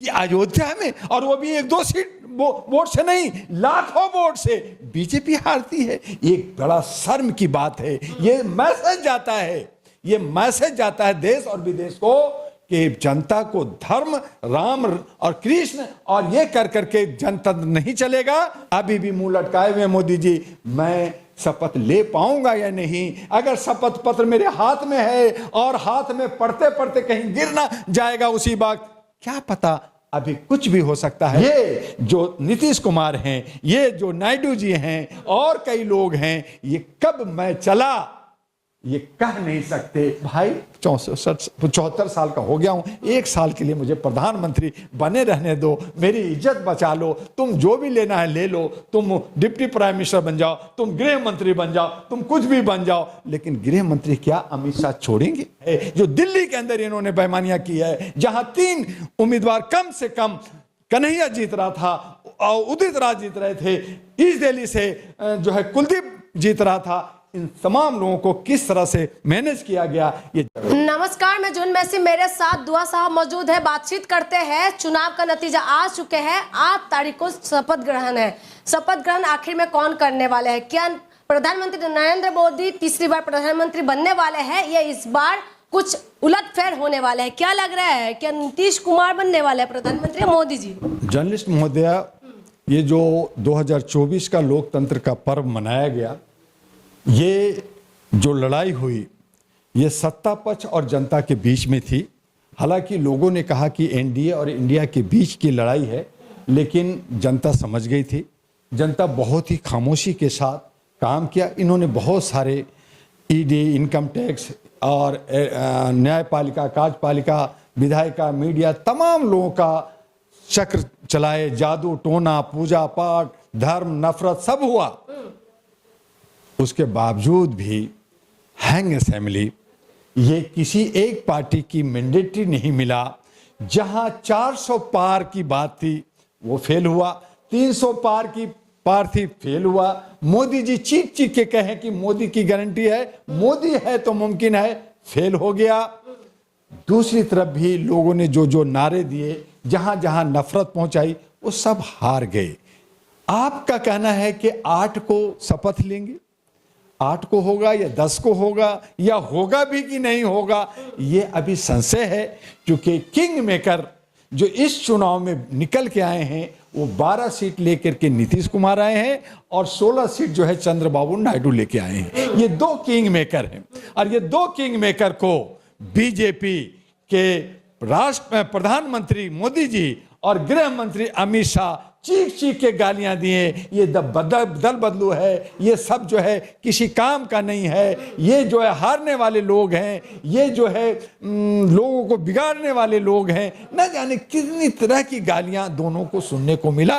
अयोध्या में, और वो भी एक दो सीट वोट से नहीं, लाखों वोट से बीजेपी हारती है। एक बड़ा शर्म की बात है। ये मैसेज जाता है, ये मैसेज जाता है देश और विदेश को कि जनता को धर्म, राम और कृष्ण और ये कर करके जनतंत्र नहीं चलेगा। अभी भी मुंह लटकाए हुए मोदी जी, मैं शपथ ले पाऊंगा या नहीं। अगर शपथ पत्र मेरे हाथ में है और हाथ में पढ़ते पढ़ते कहीं गिर ना जाएगा उसी वक्त, क्या पता, अभी कुछ भी हो सकता है। ये जो नीतीश कुमार हैं, ये जो नायडू जी हैं और कई लोग हैं, ये कब मैं चला ये कह नहीं सकते। भाई 74 साल का हो गया हूं, एक साल के लिए मुझे प्रधानमंत्री बने रहने दो, मेरी इज्जत बचा लो। तुम जो भी लेना है ले लो, तुम डिप्टी प्राइम मिनिस्टर बन जाओ, तुम गृह मंत्री बन जाओ, तुम कुछ भी बन जाओ, लेकिन गृह मंत्री क्या अमित शाह छोड़ेंगे? जो दिल्ली के अंदर इन्होंने बेईमानियां की है, जहां 3 उम्मीदवार कम से कम, कन्हैया जीत रहा था और उदित राज जीत रहे थे, ईस्ट दिल्ली से जो है कुलदीप जीत रहा था, इन तमाम लोगों को किस तरह से मैनेज किया गया ये। नमस्कार, मैं जून मैसी, मेरे साथ दुआ साहब मौजूद है। बातचीत करते हैं। चुनाव का नतीजा आ चुके हैं, 8 तारीख को शपथ ग्रहण है। शपथ ग्रहण आखिर में कौन करने वाले हैं? क्या प्रधानमंत्री नरेंद्र मोदी तीसरी बार प्रधानमंत्री बनने वाले हैं या इस बार कुछ उलटफेर होने वाले हैं? क्या लग रहा है, क्या नीतीश कुमार बनने वाले हैं प्रधानमंत्री, मोदी जी? जर्नलिस्ट महोदया, ये जो 2024 का लोकतंत्र का पर्व मनाया गया, ये जो लड़ाई हुई, ये सत्ता पक्ष और जनता के बीच में थी। हालांकि लोगों ने कहा कि एनडीए और इंडिया के बीच की लड़ाई है, लेकिन जनता समझ गई थी। जनता बहुत ही खामोशी के साथ काम किया। इन्होंने बहुत सारे ईडी, इनकम टैक्स और न्यायपालिका, कार्यपालिका, विधायिका, मीडिया, तमाम लोगों का चक्र चलाए। जादू टोना, पूजा पाठ, धर्म, नफरत सब हुआ। उसके बावजूद भी हैंग असेंबली, ये किसी एक पार्टी की मैंडेटरी नहीं मिला। जहां 400 पार की बात थी वो फेल हुआ, 300 पार थी फेल हुआ। मोदी जी चीख चीख के कहें कि मोदी की गारंटी है, मोदी है तो मुमकिन है, फेल हो गया। दूसरी तरफ भी लोगों ने जो जो नारे दिए, जहां जहां नफरत पहुंचाई, वो सब हार गए। आपका कहना है कि 8 को शपथ लेंगे, 8 को होगा या 10 को होगा या होगा भी कि नहीं होगा, ये अभी संशय है। क्योंकि किंग मेकर जो इस चुनाव में निकल के आए हैं, वो 12 सीट लेकर के नीतीश कुमार आए हैं और 16 सीट जो है चंद्रबाबू नायडू लेके आए हैं। ये 2 किंग मेकर हैं और ये 2 किंग मेकर को बीजेपी के प्रधानमंत्री मोदी जी और गृह मंत्री अमित शाह चीख चीख के गालियां दिए। ये दल बदलू है, ये सब जो है किसी काम का नहीं है, ये जो है हारने वाले लोग हैं, ये जो है लोगों को बिगाड़ने वाले लोग हैं। न जाने कितनी तरह की गालियां दोनों को सुनने को मिला।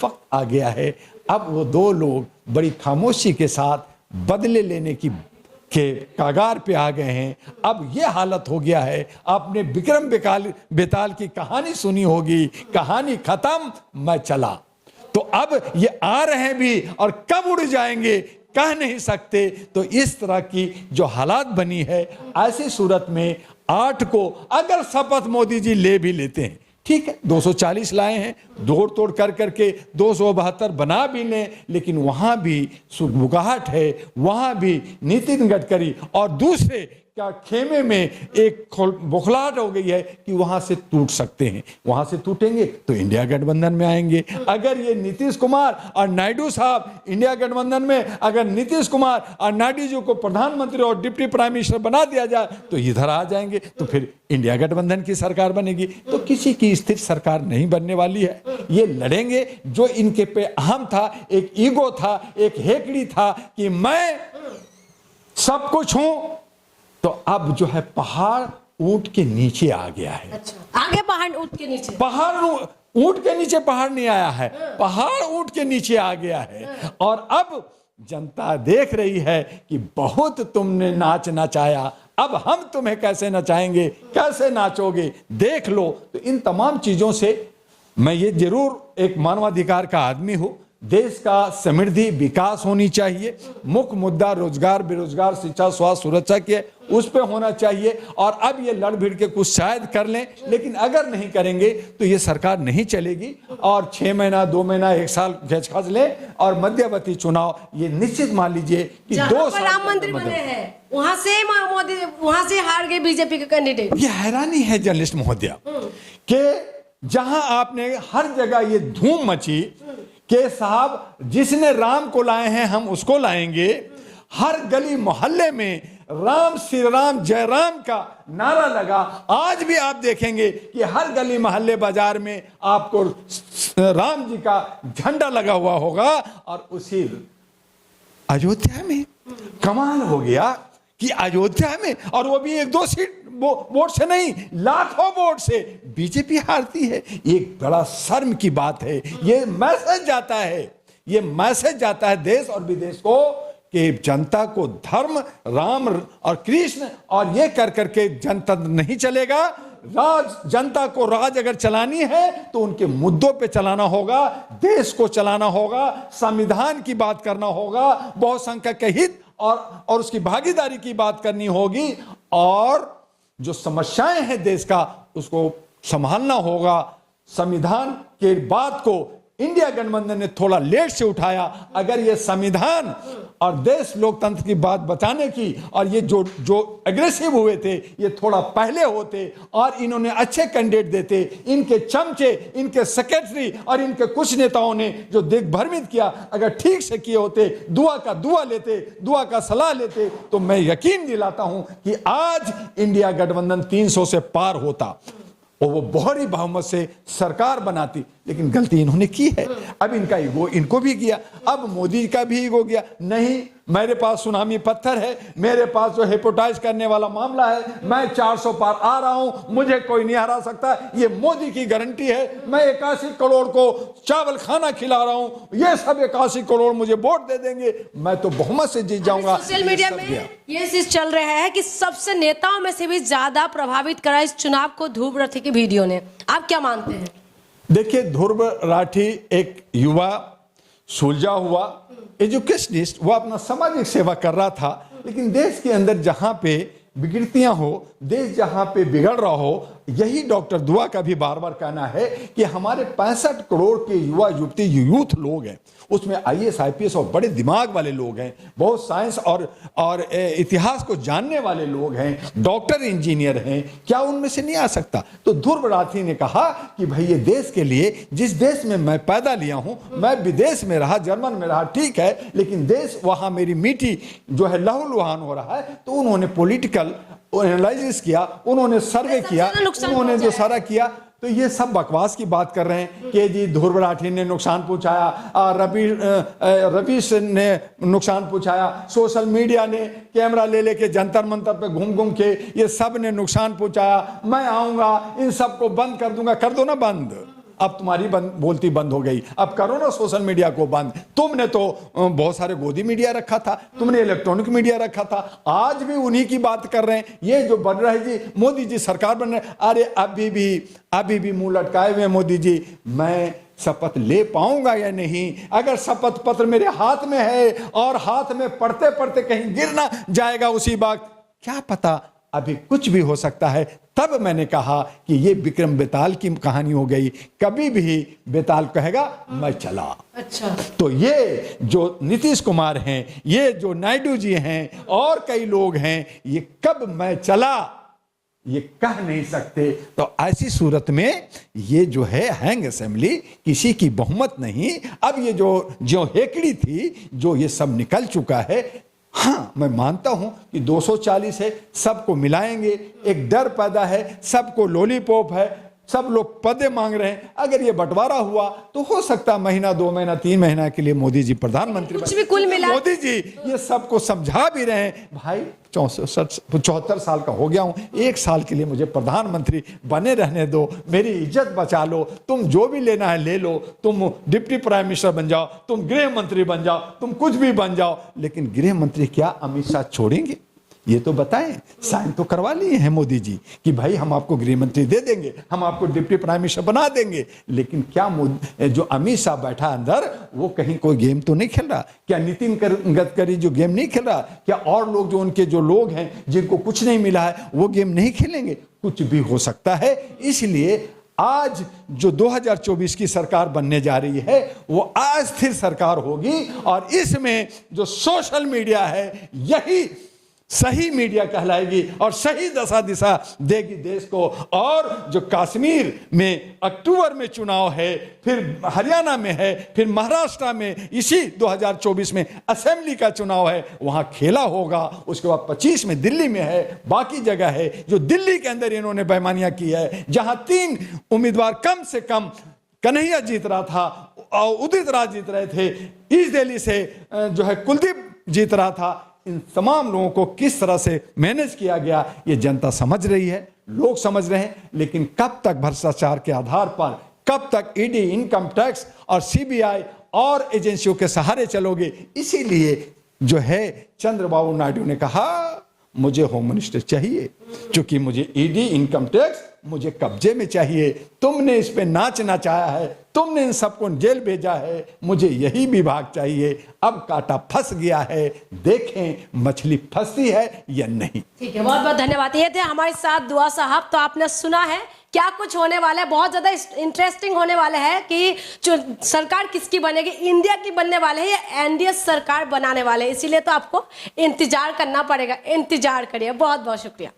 वक्त आ गया है, अब वो 2 लोग बड़ी खामोशी के साथ बदले लेने की के कागार पे आ गए हैं। अब ये हालत हो गया है। आपने विक्रम बेताल की कहानी सुनी होगी, कहानी खत्म, मैं चला। तो अब ये आ रहे भी और कब उड़ जाएंगे कह नहीं सकते। तो इस तरह की जो हालात बनी है, ऐसी सूरत में 8 को अगर शपथ मोदी जी ले भी लेते हैं, ठीक है, 240 लाए हैं, दौड़ तोड़ कर करके 272 बना भी लें, लेकिन वहां भी सुगबुगाहट है, वहां भी नितिन गडकरी और दूसरे क्या खेमे में एक बौखलाहट हो गई है कि वहां से टूट सकते हैं। वहां से टूटेंगे तो इंडिया गठबंधन में आएंगे। अगर ये नीतीश कुमार और नायडू साहब इंडिया गठबंधन में, अगर नीतीश कुमार और नायडू जी को प्रधानमंत्री और डिप्टी प्राइम मिनिस्टर बना दिया जाए तो इधर आ जाएंगे, तो फिर इंडिया गठबंधन की सरकार बनेगी। तो किसी की स्थिर सरकार नहीं बनने वाली है। ये लड़ेंगे। जो इनके पे अहम था, एक ईगो था, एक हेकड़ी था कि मैं सब कुछ हूं, तो अब जो है पहाड़ ऊंट के नीचे आ गया है। अच्छा, आगे पहाड़ ऊंट के नीचे, पहाड़ ऊंट के नीचे पहाड़ नहीं आया है, पहाड़ ऊंट के नीचे आ गया है। और अब जनता देख रही है कि बहुत तुमने नाच नचाया, अब हम तुम्हें कैसे नचाएंगे, कैसे नाचोगे, देख लो। तो इन तमाम चीजों से मैं ये जरूर एक मानवाधिकार का आदमी हूं, देश का समृद्धि विकास होनी चाहिए। मुख्य मुद्दा रोजगार, बेरोजगार, शिक्षा, स्वास्थ्य, सुरक्षा के उस पे होना चाहिए। और अब ये लड़ भिड़ के कुछ शायद कर लें, लेकिन अगर नहीं करेंगे तो ये सरकार नहीं चलेगी। और 6 महीना, 2 महीना, 1 साल खच लें और मध्यवर्ती चुनाव, ये निश्चित मान लीजिए कि 2 साल राम मंदिर बने हैं, वहां से मोदी, वहां से हार गए बीजेपी के कैंडिडेट। ये हैरानी है जर्नलिस्ट महोदया कि जहां आपने हर जगह ये धूम मची कि साहब जिसने राम को लाए हैं हम उसको लाएंगे, हर गली मोहल्ले में राम श्री राम जय राम का नारा लगा। आज भी आप देखेंगे कि हर गली मोहल्ले बाजार में आपको राम जी का झंडा लगा हुआ होगा। और उसी अयोध्या में कमाल हो गया कि अयोध्या में, और वो भी 1-2 सीट वोट से नहीं, लाखों वोट से बीजेपी हारती है। एक बड़ा शर्म की बात है। ये मैसेज जाता है, ये मैसेज जाता है देश और विदेश को कि जनता को धर्म, राम और कृष्ण और ये कर करके जनतंत्र नहीं चलेगा। राज, जनता को राज अगर चलानी है तो उनके मुद्दों पे चलाना होगा, देश को चलाना होगा, संविधान की बात करना होगा, बहुसंख्यक के हित और उसकी भागीदारी की बात करनी होगी। और जो समस्याएं हैं देश का उसको संभालना होगा। संविधान के बात को इंडिया गठबंधन ने थोड़ा लेट से उठाया। अगर ये संविधान और देश लोकतंत्र की बात बचाने की और ये जो एग्रेसिव हुए थे ये थोड़ा पहले होते और इन्होंने अच्छे कैंडिडेट देते, इनके चमचे, इनके सेक्रेटरी और इनके कुछ नेताओं ने जो दिग्भ्रमित किया, अगर ठीक से किए होते, दुआ का दुआ लेते, दुआ का सलाह लेते, तो मैं यकीन दिलाता हूं कि आज इंडिया गठबंधन 300 से पार होता और वो बहुरी बहुमत से सरकार बनाती। लेकिन गलती इन्होंने की है। अब इनका ईगो इनको भी गया, अब मोदी का भी ईगो गया। नहीं, मेरे पास सुनामी पत्थर है, मेरे पास जो हिप्नोटाइज करने वाला मामला है, मैं 400 पार आ रहा हूं, मुझे कोई नहीं हरा सकता, ये मोदी की गारंटी है। मैं 81 करोड़ को चावल खाना खिला रहा हूं, ये सब 81 करोड़ मुझे वोट दे देंगे, मैं तो बहुमत से जीत जाऊंगा। सोशल मीडिया में ये चीज चल रहा है कि सबसे नेताओं में से भी ज्यादा प्रभावित करा इस चुनाव को ध्रुव राठी की वीडियो ने। आप क्या मानते हैं? देखिए, ध्रुव राठी एक युवा सुलझा हुआ एजुकेशनिस्ट, वो अपना सामाजिक सेवा कर रहा था। लेकिन देश के अंदर जहां पे विकृतियां हो, देश जहां पे बिगड़ रहा हो, यही डॉक्टर दुआ का भी बार बार कहना है कि हमारे 65 करोड़ के युवा युवती यूथ लोग हैं, उसमें IAS IPS और बड़े दिमाग वाले लोग हैं, बहुत साइंस और इतिहास को जानने वाले लोग हैं, डॉक्टर इंजीनियर हैं, क्या उनमें से नहीं आ सकता? तो ध्रुव राठी ने कहा कि भाई ये देश के लिए, जिस देश में मैं पैदा लिया हूं, मैं विदेश में रहा, जर्मन में रहा, ठीक है, लेकिन देश वहां मेरी मीठी जो है लहूलुहान हो रहा है। तो उन्होंने पॉलिटिकल एनालिसिस किया, उन्होंने सर्वे किया, उन्होंने जो सारा किया। तो ये सब बकवास की बात कर रहे हैं कि जी ध्रुव राठी ने नुकसान पहुंचाया, रवीश ने नुकसान पहुंचाया, सोशल मीडिया ने कैमरा ले लेके जंतर मंतर पे घूम घूम के ये सब ने नुकसान पहुंचाया। मैं आऊंगा, इन सबको बंद कर दूंगा। कर दो ना बंद, अब तुम्हारी बोलती बंद हो गई, अब करो ना सोशल मीडिया को बंद। तुमने तो बहुत सारे गोदी मीडिया रखा था, तुमने इलेक्ट्रॉनिक मीडिया रखा था, आज भी उन्हीं की बात कर रहे हैं। ये जो बन रहा है जी, मोदी जी सरकार बन रहे, अरे अभी भी मुंह लटकाए हुए मोदी जी। मैं शपथ ले पाऊंगा या नहीं? अगर शपथ पत्र मेरे हाथ में है और हाथ में पढ़ते पढ़ते कहीं गिर ना जाएगा उसी वक्त, क्या पता, अभी कुछ भी हो सकता है। तब मैंने कहा कि ये विक्रम बेताल की कहानी हो गई। कभी भी बेताल कहेगा मैं चला। अच्छा, तो ये जो नीतीश कुमार हैं, ये जो नायडू जी हैं और कई लोग हैं, ये कब मैं चला ये कह नहीं सकते। तो ऐसी सूरत में ये जो है हैंग असेंबली, किसी की बहुमत नहीं। अब ये जो हेकड़ी थी, जो ये सब निकल चुका है। हाँ, मैं मानता हूं कि 240 है, सबको मिलाएंगे, एक डर पैदा है, सबको लॉलीपॉप है, सब लोग पदे मांग रहे हैं। अगर ये बंटवारा हुआ तो हो सकता महीना, 2 महीना, 3 महीना के लिए मोदी जी प्रधानमंत्री कुछ भी कुल मिला, मोदी जी ये सबको समझा भी रहे हैं, भाई 74 साल का हो गया हूं, 1 साल के लिए मुझे प्रधानमंत्री बने रहने दो, मेरी इज्जत बचा लो, तुम जो भी लेना है ले लो, तुम डिप्टी प्राइम मिनिस्टर बन जाओ, तुम गृह मंत्री बन जाओ, तुम कुछ भी बन जाओ। लेकिन गृह मंत्री क्या अमित शाह छोड़ेंगे? ये तो बताएं, साइन तो करवा लिए हैं मोदी जी कि भाई हम आपको गृह मंत्री दे देंगे, हम आपको डिप्टी प्राइम मिनिस्टर बना देंगे। लेकिन क्या जो अमित शाह बैठा अंदर, वो कहीं कोई गेम तो नहीं खेल रहा? क्या नितिन गडकरी जो गेम नहीं खेल रहा? क्या और लोग जो उनके जो लोग हैं जिनको कुछ नहीं मिला है वो गेम नहीं खेलेंगे? कुछ भी हो सकता है। इसलिए आज जो 2024 की सरकार बनने जा रही है वो अस्थिर सरकार होगी, और इसमें जो सोशल मीडिया है यही सही मीडिया कहलाएगी और सही दशा दिशा देगी देश को। और जो कश्मीर में अक्टूबर में चुनाव है, फिर हरियाणा में है, फिर महाराष्ट्र में इसी 2024 में असेंबली का चुनाव है, वहां खेला होगा। उसके बाद 25 में दिल्ली में है, बाकी जगह है जो दिल्ली के अंदर इन्होंने बेईमानियां की है, जहां 3 उम्मीदवार कम से कम, कन्हैया जीत रहा था और उदित राज जीत रहे थे, ईस्ट दिल्ली से जो है कुलदीप जीत रहा था। इन तमाम लोगों को किस तरह से मैनेज किया गया ये जनता समझ रही है, लोग समझ रहे हैं। लेकिन कब तक भ्रष्टाचार के आधार पर, कब तक ईडी, इनकम टैक्स और सीबीआई और एजेंसियों के सहारे चलोगे? इसीलिए जो है चंद्रबाबू नायडू ने कहा मुझे होम मिनिस्टर चाहिए, क्योंकि मुझे ईडी, इनकम टैक्स मुझे कब्जे में चाहिए। तुमने इस पे नाच नचाया है, तुमने इन सबको जेल भेजा है, मुझे यही विभाग चाहिए। अब कांटा फंस गया है, देखें मछली फंसती है या नहीं। ठीक है, बहुत बहुत धन्यवाद। ये थे हमारे साथ दुआ साहब। तो आपने सुना है क्या कुछ होने वाला है, बहुत ज्यादा इंटरेस्टिंग होने वाला है कि जो सरकार किसकी बनेगी, इंडिया की बनने वाले है या एनडीए सरकार बनाने वाले, इसीलिए तो आपको इंतजार करना पड़ेगा। इंतजार करिए। बहुत बहुत शुक्रिया।